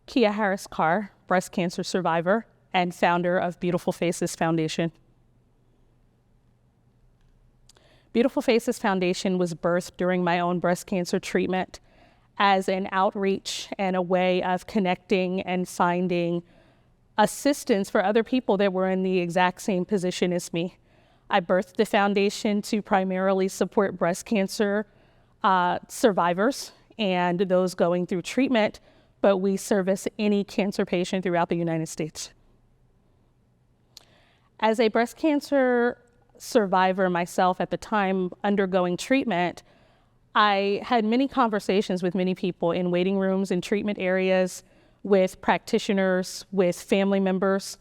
Kia Harris-Carr, breast cancer survivor and founder of Beautiful Faces Foundation. Beautiful Faces Foundation was birthed during my own breast cancer treatment as an outreach and a way of connecting and finding assistance for other people that were in the exact same position as me. I birthed the foundation to primarily support breast cancer survivors and those going through treatment, but we service any cancer patient throughout the United States. As a breast cancer survivor myself at the time undergoing treatment, I had many conversations with many people in waiting rooms, in treatment areas, with practitioners, with family members.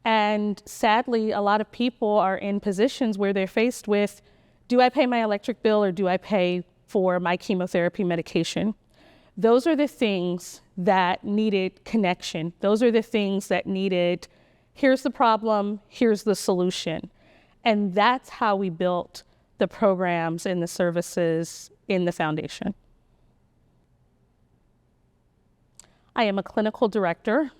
And sadly, a lot of people are in positions where they're faced with, do I pay my electric bill or do I pay for my chemotherapy medication? Those are the things that needed connection. Those are the things that needed, here's the problem, here's the solution. And that's how we built the programs and the services in the foundation. I am a clinical director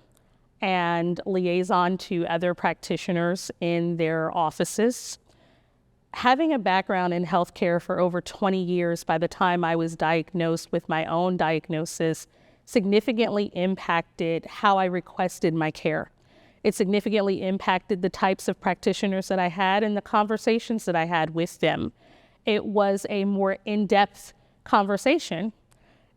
and liaison to other practitioners in their offices. Having a background in healthcare for over 20 years by the time I was diagnosed with my own diagnosis significantly impacted how I requested my care. It significantly impacted the types of practitioners that I had and the conversations that I had with them. It was a more in-depth conversation.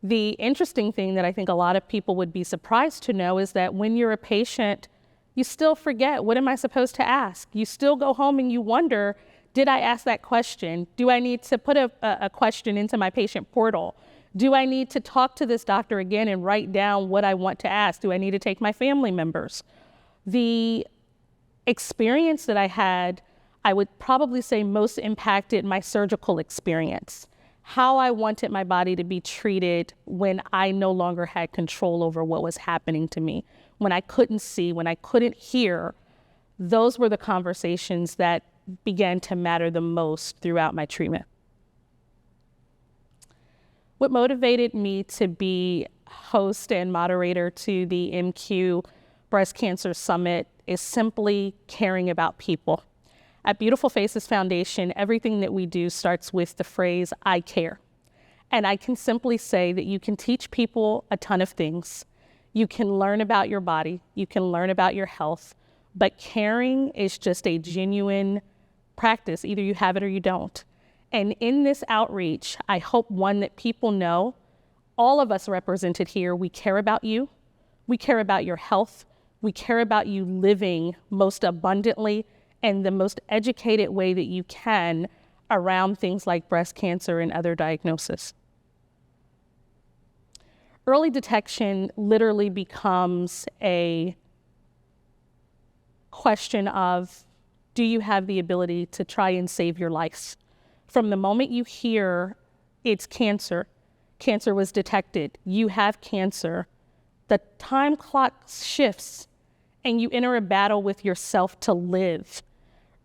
The interesting thing that I think a lot of people would be surprised to know is that when you're a patient, you still forget, what am I supposed to ask? You still go home and you wonder, did I ask that question? Do I need to put a question into my patient portal? Do I need to talk to this doctor again and write down what I want to ask? Do I need to take my family members? The experience that I had, I would probably say most impacted my surgical experience. How I wanted my body to be treated when I no longer had control over what was happening to me, when I couldn't see, when I couldn't hear. Those were the conversations that began to matter the most throughout my treatment. What motivated me to be host and moderator to the MQ Breast Cancer Summit is simply caring about people. At Beautiful Faces Foundation, everything that we do starts with the phrase, I care. And I can simply say that you can teach people a ton of things. You can learn about your body, you can learn about your health, but caring is just a genuine practice. Either you have it or you don't. And in this outreach, I hope, one, that people know, all of us represented here, we care about you, we care about your health, we care about you living most abundantly and the most educated way that you can around things like breast cancer and other diagnoses. Early detection literally becomes a question of, do you have the ability to try and save your life? From the moment you hear it's cancer, cancer was detected, you have cancer, the time clock shifts and you enter a battle with yourself to live.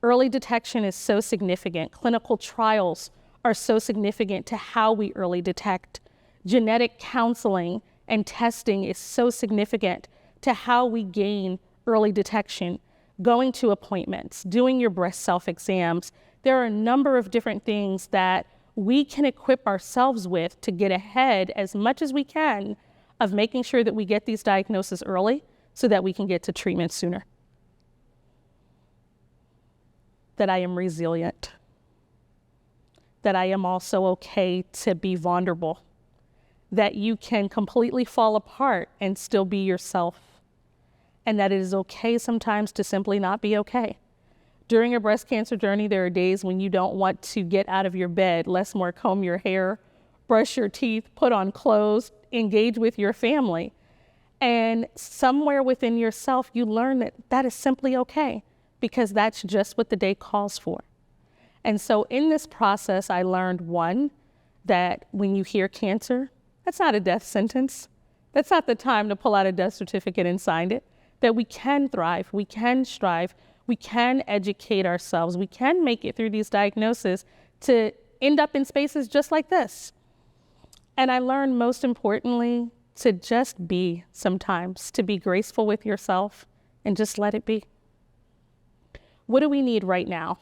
Early detection is so significant. Clinical trials are so significant to how we early detect. Genetic counseling and testing is so significant to how we gain early detection. Going to appointments, doing your breast self-exams. There are a number of different things that we can equip ourselves with to get ahead as much as we can of making sure that we get these diagnoses early so that we can get to treatment sooner. That I am resilient, that I am also okay to be vulnerable, that you can completely fall apart and still be yourself, and that it is okay sometimes to simply not be okay. During a breast cancer journey, there are days when you don't want to get out of your bed, less more comb your hair, brush your teeth, put on clothes, engage with your family. And somewhere within yourself, you learn that that is simply okay, because that's just what the day calls for. And so in this process, I learned, one, that when you hear cancer, that's not a death sentence. That's not the time to pull out a death certificate and sign it. That we can thrive, we can strive, we can educate ourselves, we can make it through these diagnoses to end up in spaces just like this. And I learned, most importantly, to just be sometimes, to be graceful with yourself and just let it be. What do we need right now?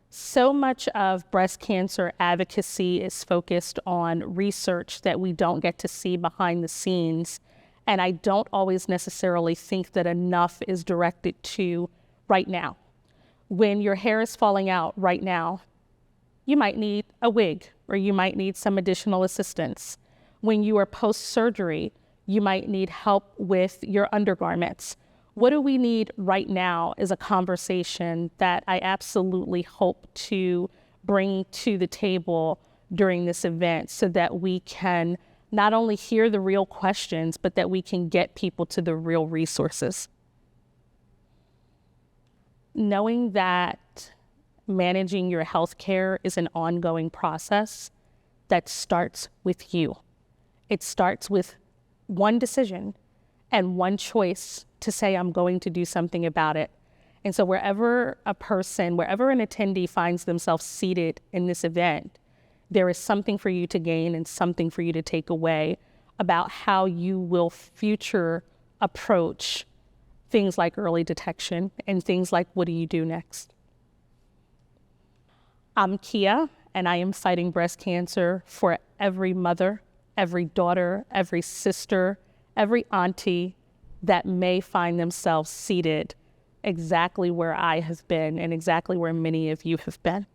So much of breast cancer advocacy is focused on research that we don't get to see behind the scenes. And I don't always necessarily think that enough is directed to right now. When your hair is falling out right now, you might need a wig or you might need some additional assistance. When you are post-surgery, you might need help with your undergarments. What do we need right now is a conversation that I absolutely hope to bring to the table during this event so that we can not only hear the real questions, but that we can get people to the real resources. Knowing that managing your healthcare is an ongoing process that starts with you. It starts with one decision and one choice to say, I'm going to do something about it. And so wherever an attendee finds themselves seated in this event, there is something for you to gain and something for you to take away about how you will future approach things like early detection and things like, what do you do next? I'm Kia, and I am fighting breast cancer for every mother, every daughter, every sister, every auntie that may find themselves seated exactly where I have been and exactly where many of you have been.